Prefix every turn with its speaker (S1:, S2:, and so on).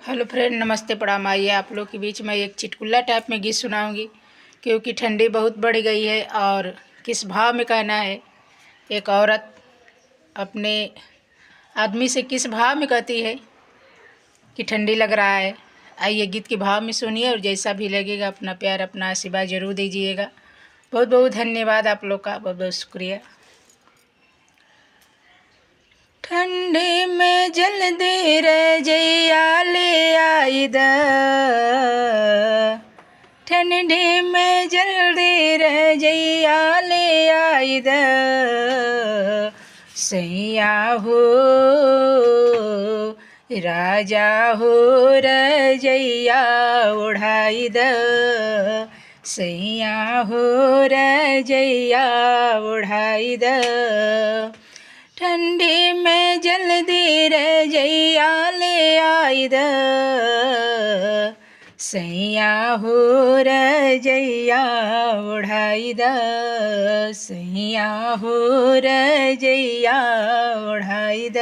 S1: Hello friend, नमस्ते प्रणाम। आइए आप लोग के बीच में एक चुटकुला टाइप में गीत सुनाऊंगी, क्योंकि ठंडी बहुत बढ़ गई है। और किस भाव में कहना है, एक औरत अपने आदमी से किस भाव में कहती है कि ठंडी लग रहा है। आइए गीत के भाव में सुनिए, और जैसा भी लगेगा अपना प्यार, अपना आशीर्वाद जरूर दीजिएगा। बहुत बहुत धन्यवाद आप लोग का, बहुत बहुत शुक्रिया। ठंडी में जल्दी रजैया ले आई द, ठंडी में जल्दी रजैया ले आई द, सैया हो राजा हो रजैया उड़ाई द, सैया हो रजैया उड़ाई द, ठंडी में जल्दी रजैया ले आई द, सैया हो रजैया उड़ाई द, सैया हो रजैया उड़ाई द।